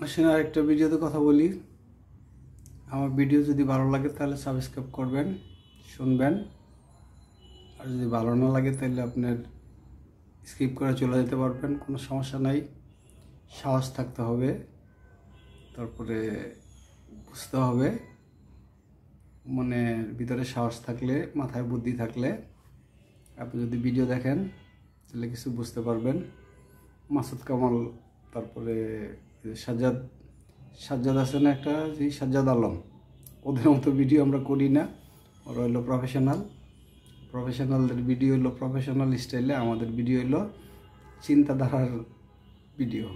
আসলে আরেকটা ভিডিওতে কথা বলি। আমার ভিডিও যদি ভালো লাগে তাহলে সাবস্ক্রাইব করবেন, শুনবেন। আর যদি ভালো না লাগে তাহলে আপনার স্কিপ করে চলে যেতে পারবেন, কোনো সমস্যা নাই। সাহস থাকতে হবে, তারপরে বুঝতে হবে। মনের ভিতরে সাহস থাকলে, মাথায় বুদ্ধি থাকলে আপনি যদি ভিডিও দেখেন তাহলে কিছু বুঝতে পারবেন। মাসুদ কামাল, তারপরে সাজ্জাদ আছে না একটা, যে সাজ্জাদ আলম, ওদের মতো ভিডিও আমরা করি না। ওরা হলো প্রফেশনালদের ভিডিও হলো প্রফেশনাল স্টাইলে, আমাদের ভিডিও হলো চিন্তাধারার ভিডিও।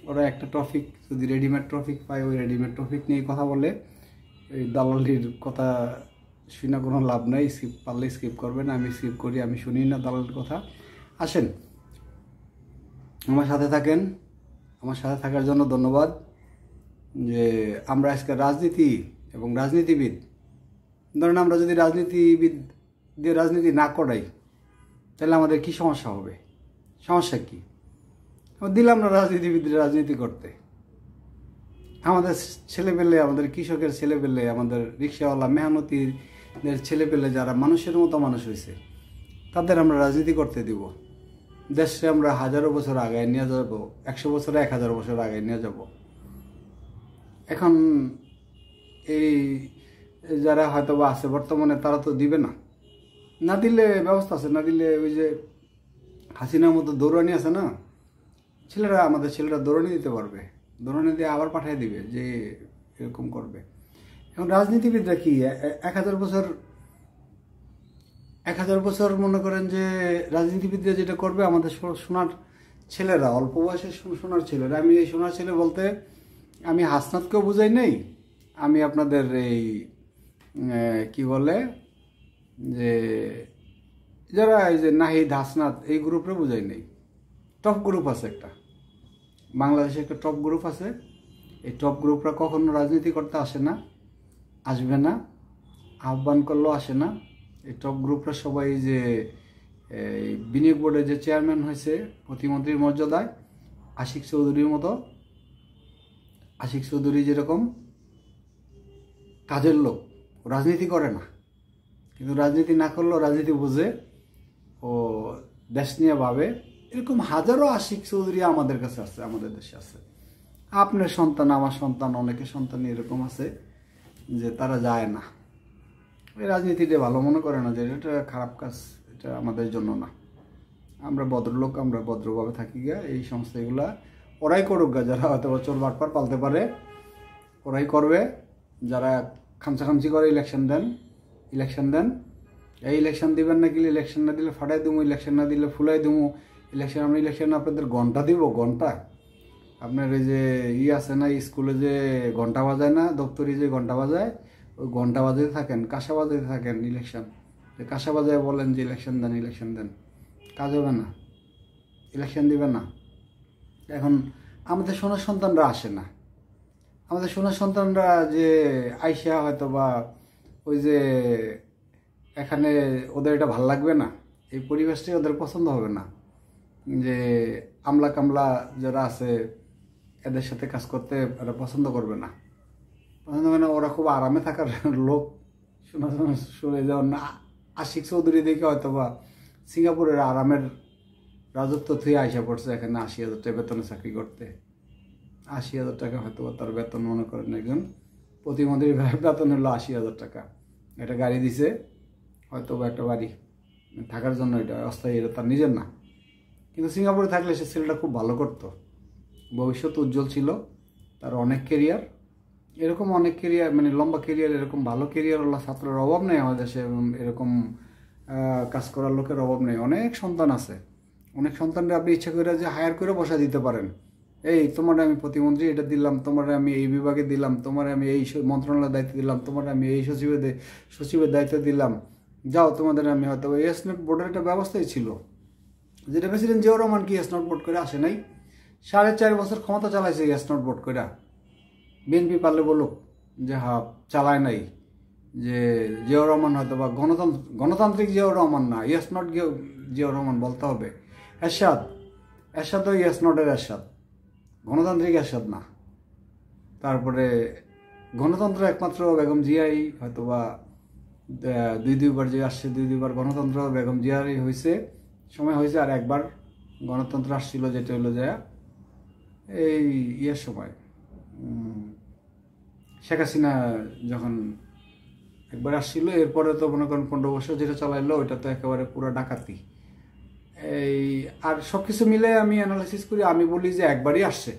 ওরা একটা টপিক যদি রেডিমেড টপিক পায়, ওই রেডিমেড টপিক নিয়ে কথা বলে। এই দালালির কথা শুনে কোনো লাভ নাই। পারলে স্কিপ করবেন, আমি স্কিপ করি, আমি শুনি না দালালির কথা। আসেন, আমার সাথে থাকেন। আমার সাথে থাকার জন্য ধন্যবাদ। যে আমরা আজকে রাজনীতি এবং রাজনীতিবিদ, ধরেন আমরা যদি রাজনীতিবিদ দিয়ে রাজনীতি না করাই তাহলে আমাদের কি সমস্যা হবে? সমস্যা কি? দিলাম না রাজনীতিবিদদের রাজনীতি করতে। আমাদের ছেলেপেলে, আমাদের কৃষকের ছেলেপেলে, আমাদের রিক্সাওয়ালা মেহনতিদের ছেলেপেলে যারা মানুষের মতো মানুষ হয়েছে, তাদের আমরা রাজনীতি করতে দিব। দেশে আমরা হাজারো বছর আগায় নিয়ে যাব, 100 বছরে 1000 বছর আগায় নিয়ে যাব। এখন এই যারা হয়তো বা আছে বর্তমানে, তারা তো দিবে না। না দিলে ব্যবস্থা আছে, না দিলে ওই যে হাসিনার মতো দৌড়ানি আছে না, আমাদের ছেলেরা দৌড়ানি দিতে পারবে, দৌড়ানি দিয়ে আবার পাঠিয়ে দিবে যে এরকম করবে। এখন রাজনীতিবিদরা কি 1000 বছর মনে করেন যে রাজনীতিবিদরা যেটা করবে, আমাদের সোনার ছেলেরা, অল্প বয়সের সোনার ছেলেরা, আমি এই সোনার ছেলে বলতে আমি হাসনাতকেও বুঝাই নাই, আমি আপনাদের এই কি বলে যে যারা এই যে নাহিদ, হাসনাত, এই গ্রুপরে বুঝাই নেই। টপ গ্রুপ আছে একটা, বাংলাদেশে একটা টপ গ্রুপ আছে। এই টপ গ্রুপরা কখনো রাজনীতি করতে আসে না, আসবে না, আহ্বান করলেও আসে না। এই টপ গ্রুপরা সবাই যে এই বিনিয়োগ বোর্ডের যে চেয়ারম্যান হয়েছে প্রতিমন্ত্রীর মর্যাদায়, আশিক চৌধুরীর মতো। আশিক চৌধুরী যেরকম কাজের লোক, রাজনীতি করে না, কিন্তু রাজনীতি না করলেও রাজনীতি বুঝে, ও দেশ নিয়ে ভাবে। এরকম হাজারো আশিক চৌধুরী আমাদের কাছে আছে, আমাদের দেশে আছে। আপনার সন্তান, আমার সন্তান, অনেকের সন্তান এরকম আছে যে তারা যায় না, এই রাজনীতিটা ভালো মনে করে না, যে এটা খারাপ কাজ, এটা আমাদের জন্য না। আমরা ভদ্রলোক, আমরা ভদ্রভাবে থাকি গা। এই সমস্ত এগুলা ওরাই করুক গা, যারা হয়তো বছর বাটপার পালতে পারে ওরাই করবে। যারা খামচাখামচি করে ইলেকশন দেন, এই ইলেকশন দিবেন না, গেলে ইলেকশন না দিলে ফাটাই দেবো, ইলেকশন না দিলে ফুলাই দেবো, আমরা ইলেকশন আপনাদের ঘন্টা দিব, ঘন্টা। আপনার এই যে আছে না, স্কুলে যে ঘন্টা বাজায় না, দপ্তরি যে ঘন্টা বাজায়, ওই ঘন্টা বাজাতে থাকেন, কাঁসা বাজাতে থাকেন ইলেকশন। কাঁসা বাজায় বলেন যে ইলেকশন দেন, কাজ হবে না, ইলেকশন দিবেন না। এখন আমাদের সোনার সন্তানরা আসে না। আমাদের সোনার সন্তানরা যে আইসা হয়তো বা ওই যে এখানে ওদের এটা ভাল লাগবে না, এই পরিবেশটাই ওদের পছন্দ হবে না। যে আমলা কামলা যারা আছে, এদের সাথে কাজ করতে এরা পছন্দ করবে না। ওরা খুব আরামে থাকার লোক। শুনে যেমন আশিক চৌধুরী দেখে হয়তো বা সিঙ্গাপুরের আরামের রাজত্ব থেকে আইসা পড়ছে এখানে 80,000 টাকা বেতনে চাকরি করতে। 80,000 টাকা হয়তো তার বেতন, মনে করেন একজন প্রতিমন্ত্রীর বেতন হলো 80,000 টাকা। একটা গাড়ি দিছে, হয়তো বা একটা বাড়ি থাকার জন্য, এটা অস্থায়ী, এটা তার নিজের না। কিন্তু সিঙ্গাপুরে থাকলে সে ছেলেটা খুব ভালো করতো, ভবিষ্যৎ উজ্জ্বল ছিল, তার অনেক কেরিয়ার, এরকম অনেক কেরিয়ার, মানে লম্বা কেরিয়ার, এরকম ভালো কেরিয়ারওয়ালা ছাত্রের অভাব নেই আমাদের দেশে, এরকম কাজ করার লোকের অভাব নেই। অনেক সন্তান আছে, অনেক সন্তানরা আপনি ইচ্ছা করে যে হায়ার করে বসা দিতে পারেন। এই তোমার আমি প্রতিমন্ত্রী এটা দিলাম, তোমার আমি এই বিভাগে দিলাম, তোমার আমি এই মন্ত্রণালয়ের দায়িত্ব দিলাম, তোমার আমি এই সচিবের দায়িত্ব দিলাম, যাও তোমাদের আমি হয়তো। এস নট বোর্ডের একটা ব্যবস্থাই ছিল, যেটা প্রেসিডেন্ট জিয়াউর রহমান কি এস নট বোর্ড করে আসে নাই? 4.5 বছর ক্ষমতা চালাইছে এস নট বোর্ড করে। বিএনপি পারলে বলুক যে হ্যাঁ চালায় নাই, যে জিয়াউর রহমান হয়তো বা গণতান্ত্রিক জিয়াউর রহমান না, এস নট জিয়াউর রহমান বলতে হবে। এরশাদ ইয়েস নটের এরশাদ, গণতান্ত্রিক এরশাদ না। তারপরে গণতন্ত্র একমাত্র বেগম জিয়াই হয়তোবা দুইবার যে আসছে, দুইবার গণতন্ত্র বেগম জিয়ারই হয়েছে, সময় হয়েছে। আর একবার গণতন্ত্র আসছিল, যেটা হলো যে এই ইয়ের সময় শেখ হাসিনা যখন একবার আসছিল, এরপরে তো মনে করেন 15 বছর যেটা চালাইলো ওইটা তো একেবারে পুরো ডাকাতি। এই আর সব কিছু মিলে আমি অ্যানালাইসিস করি, আমি বলি যে একবারই আসছে,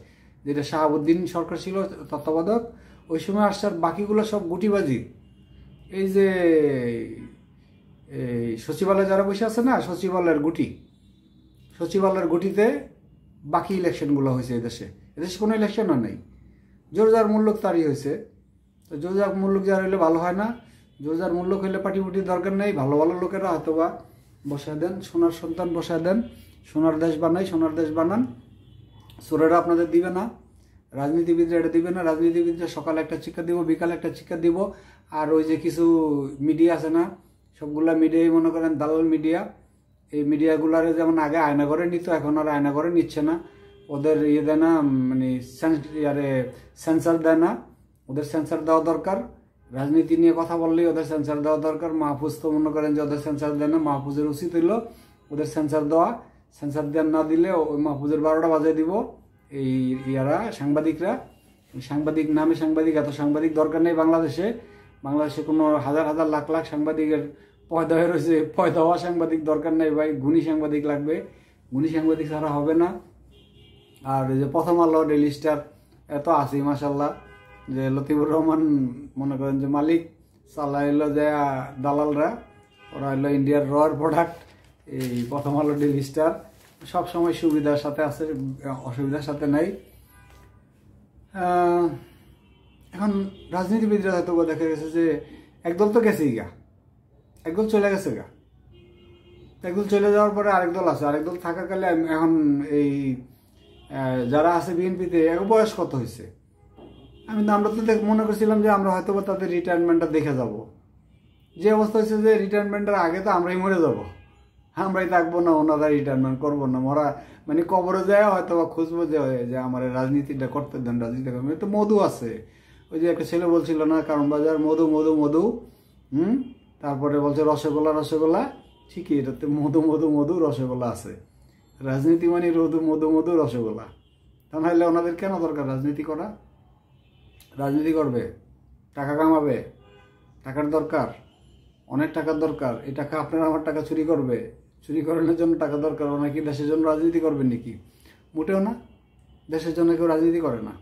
যেটা শাহাবুদ্দিন সরকার ছিল তত্ত্বাবধায়ক, ওই সময় আসছে। আর বাকিগুলো সব গুটিবাজি। এই যে এই সচিবালয়ে যারা বসে আছে না, সচিবালয়ের গুটিতে বাকি ইলেকশনগুলো হয়েছে। এদেশে কোনো ইলেকশনও নেই, জোরজার মূল্যক তারই হয়েছে। তো জোরজার মূল্যক যার হইলে ভালো হয় না, জোরজার মূল্যক হইলে পাটিপুটির দরকার নেই, ভালো ভালো লোকেরা হয়তোবা বসায় দেন, সোনার সন্তান বসায় দেন, সোনার দেশ বানান। চোরেরা আপনাদের দিবে না, রাজনীতিবিদরা এটা দিবে না। রাজনীতিবিদরা সকালে একটা শিক্ষা দিব, বিকালে একটা শিক্ষা দিব। আর ওই যে কিছু মিডিয়া আছে না, সবগুলা মিডিয়াই মনে করেন দালাল মিডিয়া। এই মিডিয়াগুলারে যেমন আগে আয়নাঘরে নিত, এখন আর আয়নাঘরে নিচ্ছে না। ওদের ইয়ে দেয় না, মানে সেন্সার দেয় না। ওদের সেন্সার দেওয়া দরকার। রাজনীতি নিয়ে কথা বললেই ওদের সেন্সার দেওয়া দরকার। মাহফুজ তো মনে করেন যে ওদের সেন্সার দেয় না। মাহফুজের উচিত হইল ওদের সেন্সার দেওয়া। সেন্সার দেওয়া না দিলে ওই মাহফুজের 12টা বাজিয়ে দিব এই সাংবাদিকরা। সাংবাদিক নামে সাংবাদিক, এত সাংবাদিক দরকার নেই বাংলাদেশে কোনো হাজার হাজার লাখ লাখ সাংবাদিকের পয়দা হয়ে রয়েছে। পয়দা হওয়া সাংবাদিক দরকার নেই ভাই, গুণী সাংবাদিক লাগবে। গুণী সাংবাদিক ছাড়া হবে না। আর এই যে প্রথম আলো, ডেইলি স্টার, এত আছি মাশাল্লাহ। যে লতিফুর রহমান মনে করেন যে মালিক, চালাইলো যে দালালরা, ওরা হইলো ইন্ডিয়ার রয়ার প্রোডাক্ট। এই প্রথম আলো, ডেইলি স্টার সবসময় সুবিধার সাথে আছে, অসুবিধার সাথে নাই। এখন রাজনীতিবিদরা হয়তো দেখা গেছে যে একদল তো গেছেই গা, একদল চলে গেছে গা। একদল চলে যাওয়ার পরে আরেক দল আছে। আরেক দল থাকাকালে এখন এই যারা আছে বিএনপিতে, বয়স কত হয়েছে, আমরা তো মনে করছিলাম যে আমরা হয়তো তাদের রিটায়ারমেন্টটা দেখে যাব। যে অবস্থা হয়েছে যে রিটায়ারমেন্টের আগে তো আমরাই মরে যাব, আমরাই থাকবো না, ওনারা রিটায়ারমেন্ট করবো না। মরা মানে কবরে যায় হয়তো বা খুঁজবো যে আমার রাজনীতিটা করতে দেন, রাজনীতিটা করবেন। তো মধু আছে, ওই যে একটা ছেলে বলছিল না কারণ বাজার মধু মধু মধু, তারপরে বলছে রসগোল্লা, ঠিকই, এটাতে মধু মধু মধু রসগোল্লা আছে। রাজনীতি মানে মধু মধু রসগোল্লা। তা নাহলে ওনাদের কেন দরকার রাজনীতি করা? রাজনীতি করবে, টাকা কামাবে, টাকার দরকার, অনেক টাকার দরকার। এই টাকা আপনার আমার টাকা চুরি করবে, চুরি করানোর জন্য টাকা দরকার। ওনার কি দেশের জন্য রাজনীতি করবেন নাকি? মোটেও না। দেশের জন্য কেউ রাজনীতি করে না।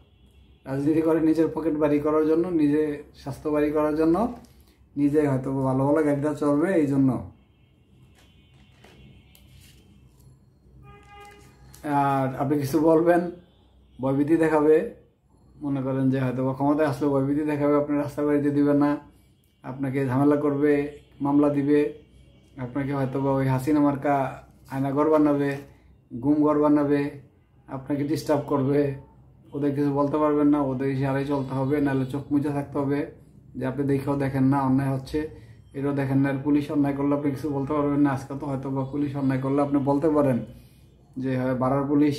রাজনীতি করে নিজের পকেট বাড়ি করার জন্য, নিজে স্বাস্থ্য বাড়ি করার জন্য, নিজে হয়তো ভালো ভালো গাড়িটা চলবে এই জন্য। আর আপনি কিছু বলবেন, ভয়ভীতি দেখাবে, মনে করেন যে হয়তো ক্ষমতায় আসলে ভয়ভীতি দেখাবে, আপনি রাস্তা বাড়িতে দিবেন না, আপনাকে ঝামেলা করবে, মামলা দিবে, আপনাকে হয়তো বা ওই হাসিনা মার্কা আয়নাঘর বানাবে, গুমঘর বানাবে, আপনাকে ডিস্টার্ব করবে। ওদের কিছু বলতে পারবেন না, ওদের ইশারায় চলতে হবে, নাহলে চোখ মুছে থাকতে হবে যে আপনি দেখেও দেখেন না অন্যায় হচ্ছে, এটাও দেখেন না। আর পুলিশ অন্যায় করলে আপনি কিছু বলতে পারবেন না। আজকে তো হয়তো বা পুলিশ অন্যায় করলে আপনি বলতে পারেন যে হয় বাড়ার পুলিশ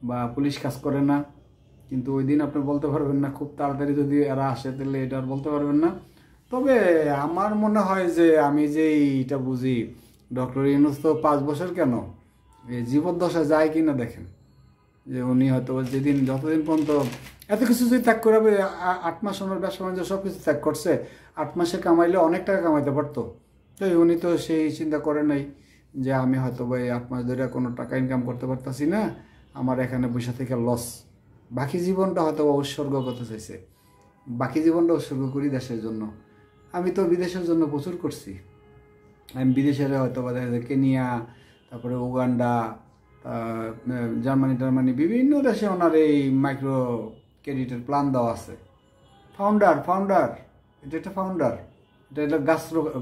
বা পুলিশ কাজ করে না, কিন্তু ওই দিন আপনি বলতে পারবেন না। খুব তাড়াতাড়ি যদি এরা আসে তাহলে এটা আর বলতে পারবেন না। তবে আমার মনে হয় যে আমি যে এইটা বুঝি, ডক্টর ইউনূস তো 5 বছর কেন এই জীবদ্দশা যায় কিনা দেখেন, যে উনি হয়তো যেদিন যতদিন পর্যন্ত এত কিছু যদি ত্যাগ করে, 8 মাস ওনার ব্যবসা বাণিজ্য সব কিছু ত্যাগ করছে, 8 মাসে কামাইলে অনেক টাকা কামাইতে পারতো। তো উনি তো সেই চিন্তা করে নাই যে আমি হয়তো বা 8 মাস ধরে কোনো টাকা ইনকাম করতে পারতাছি না, আমার এখানে বসে থেকে লস। বাকি জীবনটা হয়তো উৎসর্গ করতে চাইছে, বাকি জীবনটা উৎসর্গ করি দেশের জন্য। আমি তো বিদেশের জন্য প্রচুর করছি। আমি বিদেশের হয়তো বা দেখা যায় কেনিয়া, তারপরে উগান্ডা, জার্মানি বিভিন্ন দেশে ওনার এই মাইক্রো ক্রেডিটের প্ল্যান দেওয়া আছে। ফাউন্ডার এটা একটা ফাউন্ডার, এটা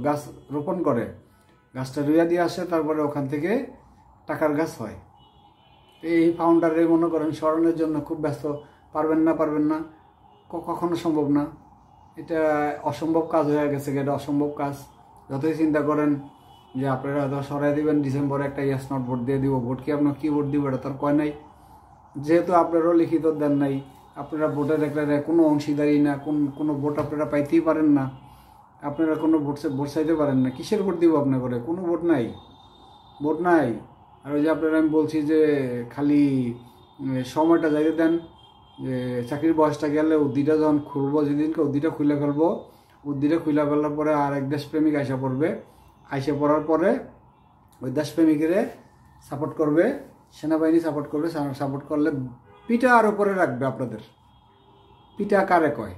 গাছ রোপণ করে, গাছটা রুইয়া দিয়ে আসে, তারপরে ওখান থেকে টাকার গাছ হয়। এই ফাউন্ডারে মনে করেন স্মরণের জন্য খুব ব্যস্ত। পারবেন না, কখনো সম্ভব না। এটা অসম্ভব কাজ হয়ে গেছে, এটা অসম্ভব কাজ। যতই চিন্তা করেন যে আপনারা হয়তো সরাই দিবেন, ডিসেম্বরে একটা ইয়েস নট ভোট দিয়ে দিব, ভোট কি আপনার কী ভোট দিব এটা তার কয় নাই। যেহেতু আপনারও লিখিত দেন নাই, আপনারা ভোটের একটা কোনো অংশীদারি না, কোনো ভোট আপনারা পাইতেই পারেন না, আপনারা কোনো ভোট চাইতে পারেন না, কিসের ভোট দিব আপনার করে? কোনো ভোট নাই, ভোট নাই। আর ওই যে আপনারা আমি বলছি যে খালি সময়টা যাইতে দেন, যে চাকরির বয়সটা গেলে উদ্দিটা যখন খুলবো, যেদিনকে উদ্দিটা খুলে ফেলবো, উদ্দিটা খুলে ফেলার পরে আর এক দেশপ্রেমিক আইসা পড়বে, আইসা পড়ার পরে ওই দেশপ্রেমিকের সাপোর্ট করবে, সেনাবাহিনী সাপোর্ট করবে, সাপোর্ট করলে পিঠা আর উপরে রাখবে আপনাদের। পিঠা কারে কয়?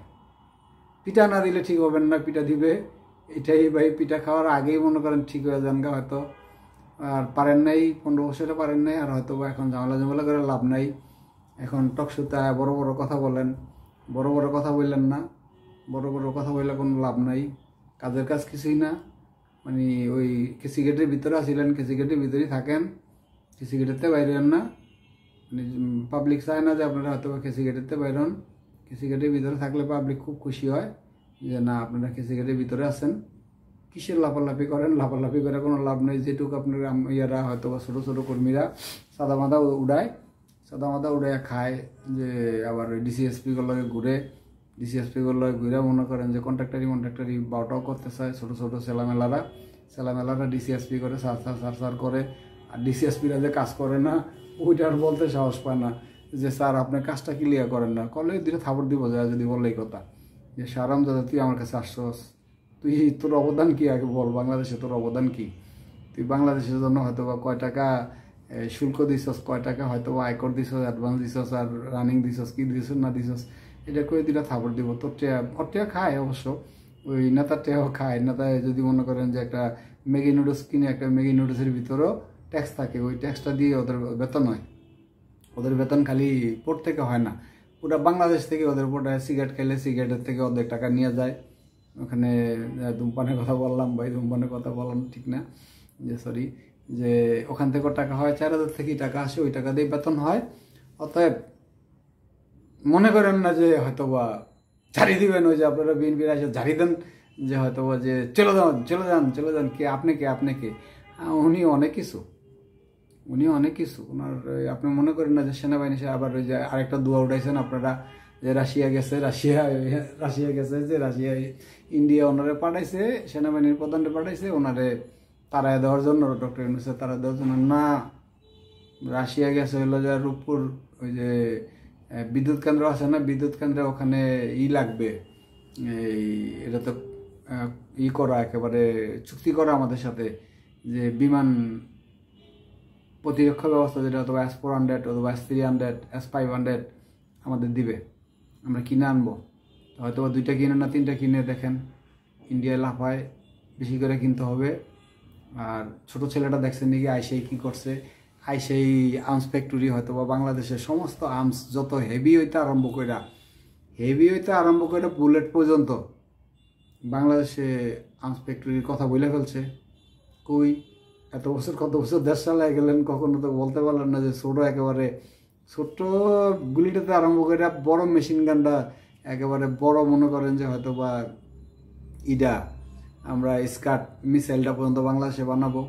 পিঠা না দিলে ঠিক হবেন না, পিঠা দিবে। এটাই ভাই, পিঠা খাওয়ার আগেই মনে করেন ঠিক হয়ে যান গা হয়তো। আর পারেন নাই, 15 বছরে পারেন নাই, আর হয়তো বা এখন ঝামেলা করে লাভ নাই। এখন টকশোতে বড় বড় কথা বলেন, বড় বড় কথা বললেন না, বড় বড় কথা বললে কোনো লাভ নাই, কাজের কাজ কিছুই না। মানে ওই কেসি গেটের ভিতরে আসিলেন, কেসি গেটের ভিতরেই থাকেন, কেসি গেটেরতে বাইরেন না। মানে পাবলিক চায় না যে আপনারা হয়তো কেসি গেটেরতে বাইরন। কেসি গেটের ভিতরে থাকলে পাবলিক খুব খুশি হয় যে না আপনারা কেসি গেটের ভিতরে আছেন। কিসের লাফালাফি করেন? লাফালাফি করে কোনো লাভ নেই। যেটুকু আপনার ইয়ারা হয়তো বা ছোটো ছোটো কর্মীরা সাদা মাদা উড়ায়, সাদা মাদা উড়ায় খায়, যে আবার ওই ডিসিএসপি গুলোকে ঘুরে, ডিসিএসপি গুলোকে ঘুরে মনে করেন যে কন্ট্রাক্টারি বাউটাও করতে চায়। ছোটো ছোটো ছেলামেলারা ডিসিএসপি করে সার করে। আর ডিসিএসপিরা যে কাজ করে না, ওইটা আর বলতে সাহস পায় না যে স্যার আপনার কাজটা ক্লিয়ার করেন না। করলে দুটো থাপড় দিব যায় যদি বললে এই কথা, যে সারাম দাদা তুই আমার কাছে আসছস, তুই তোর অবদান কি আগে বল, বাংলাদেশে তোর অবদান কি? তুই বাংলাদেশের জন্য হয়তো বা কয় টাকা শুল্ক দিছস, কয় টাকা হয়তো বা আয়কর দিছস, অ্যাডভান্স দিছস, আর রানিং দিছস, কি দিছস না দিছস, এটা করে দুটা থাপড় দিব। তোর টেয়া খায় অবশ্য, ওই নেতার টেয়াও খায়। নেতায় যদি মনে করেন যে একটা ম্যাগি নুডলস কিনে, একটা ম্যাগি নুডলসের ভিতরেও ট্যাক্স থাকে, ওই ট্যাক্সটা দিয়ে ওদের বেতন হয়। ওদের বেতন খালি পোর্ট থেকে হয় না, পুরো বাংলাদেশ থেকে ওদের পোর্টে সিগারেট খেলে সিগারেটের থেকে ওদের টাকা নিয়ে যায়। ওখানে ধূমপানের কথা বললাম ভাই, ধূমপানের কথা বললাম ঠিক না, যে সরি, যে ওখান থেকেও টাকা হয়, 4000 থেকেই টাকা আসে, ওই টাকা দিয়ে বেতন হয়। অতএব মনে করেন না যে হয়তো বা ঝাড়ি দিবেন, ওই যে আপনারা বিএনপির এসে ঝাড়ি দেন যে হয়তো বা যে চলে যান, কে আপনি কে উনি অনেক কিছু, ওনার আপনি মনে করেন না যে সেনাবাহিনী সে আবার ওই যে আরেকটা দোয়া উঠাইছেন আপনারা, যে রাশিয়া গেছে যে রাশিয়া ইন্ডিয়া ওনারে পাঠাইছে, সেনাবাহিনীর প্রধানরে পাঠাইছে ওনারে তাড়ায় দেওয়ার জন্য, ডক্টর ইউনূসের তাড়ায় দেওয়ার জন্য না। রাশিয়া গেছে হলো যে রূপপুর ওই যে বিদ্যুৎ কেন্দ্র আছে না, বিদ্যুৎ কেন্দ্রে ওখানে লাগবে, এই এটা তো করা একেবারে চুক্তি করা আমাদের সাথে, যে বিমান প্রতিরক্ষা ব্যবস্থা যেটা অথবা S-400 অথবা S-300 S-500 আমাদের দিবে, আমরা কিনে আনবো। হয়তো 2টা কিনে না 3টা কিনে দেখেন, ইন্ডিয়ায় লাফায় বেশি করে কিনতে হবে। আর ছোট ছেলেটা দেখছেন নাকি আইসেই কি করছে, আইসেই আর্মস ফ্যাক্টরি হয়তো বা বাংলাদেশের সমস্ত আর্মস যত হেভি হইতে আরম্ভ করে বুলেট পর্যন্ত বাংলাদেশে আর্মস ফ্যাক্টরির কথা বলে ফেলছে। কই কত বছর দেশ চালায় গেলেন, কখনো তো বলতে পারলেন না যে একেবারে ছোট্ট গুলিটাতে আরম্ভ করে বড় মেশিন গানটা একেবারে বড় মনে করেন যে হয়তো বা আমরা স্কাট মিসাইলটা পর্যন্ত বাংলাদেশে বানাবো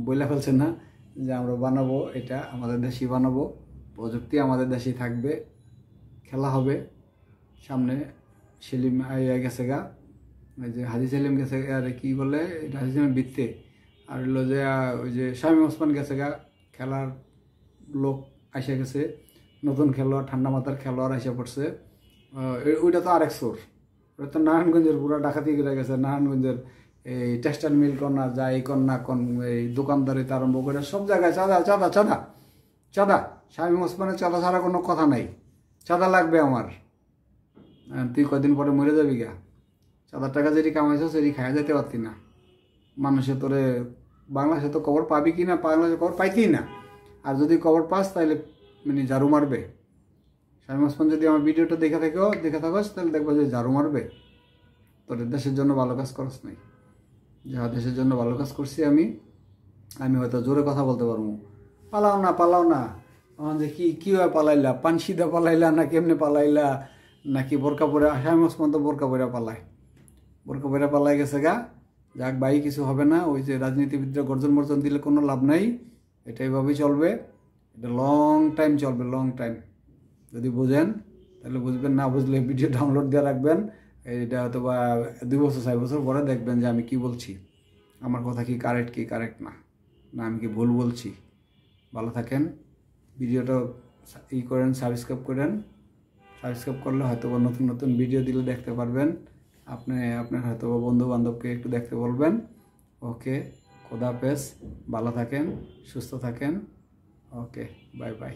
বলে ফেলছে না, যে আমরা বানাবো, এটা আমাদের দেশেই বানাবো, প্রযুক্তি আমাদের দেশেই থাকবে, খেলা হবে সামনে। সেলিম গেছে গা, ওই যে হাজি সেলিম গেছে, আর কি বলে এটা, হাজি সেলিমের বৃত্তে, আর হলো যে ওই যে শামীম ওসমান গেছে গা, খেলার লোক আইসা গেছে, নতুন খেলোয়াড়, ঠান্ডা মাথার খেলোয়াড় আইসা পড়ছে। ওইটা তো আরেক সোর, ওটা তো নারায়ণগঞ্জের পুরো ডাকাতি করে গেছে। নারায়ণগঞ্জের এই টেক্সটাইল মিল কন্যা যা এই কন্যা এই দোকানদারিতে আরম্ভ করে সব জায়গায় চাঁদা। শামীম ওসমানের চাঁদা ছাড়া কোনো কথা নাই, চাঁদা লাগবে আমার। তুই কদিন পরে মরে যাবি গা, চাঁদার টাকা যেটি কামাইছ সেটি খাইয়া যেতে পারতি না। মানুষে তোরে বাংলাদেশে তো খবর পাবি কি না, বাংলাদেশে খবর পাইতেই না। আর যদি খবর পাস তাহলে মানে ঝাড়ু মারবে। শামীম ওসমান যদি আমার ভিডিওটা দেখে থাকস তাহলে দেখবো যে ঝাড়ু মারবে। তোর দেশের জন্য ভালো কাজ করস নাই, যা দেশের জন্য ভালো কাজ করছি আমি হয়তো জোরে কথা বলতে পারবো। পালাও না যে কীভাবে পালাইলা, পানসিদা পালাইলা না কেমনে পালাইলা, নাকি বোরকা পরে? শামীম ওসমান তো বোরকা পরে পালাই গেছে গা। যাক ভাই, কিছু হবে না। ওই যে রাজনীতিবিদরা গর্জন দিলে কোনো লাভ নাই, এটা এইভাবেই চলবে, এটা লং টাইম চলবে, লং টাইম। যদি বোঝেন তাহলে বুঝবেন, না বুঝলে ভিডিও ডাউনলোড দিয়ে রাখবেন, এটা হয়তো বা 2 বছর 4 বছর পরে দেখবেন যে আমি কি বলছি, আমার কথা কি কারেক্ট না, না আমি কি ভুল বলছি। ভালো থাকেন, ভিডিওটা করেন, সাবস্ক্রাইব করেন। সাবস্ক্রাইব করলে হয়তো বা নতুন নতুন ভিডিও দিলে দেখতে পারবেন। আপনার হয়তো বা বন্ধু বান্ধবকে একটু দেখতে বলবেন। ওকে, খোদা হাফেজ, ভালো থাকেন, সুস্থ থাকেন। ওকে, বাই বাই।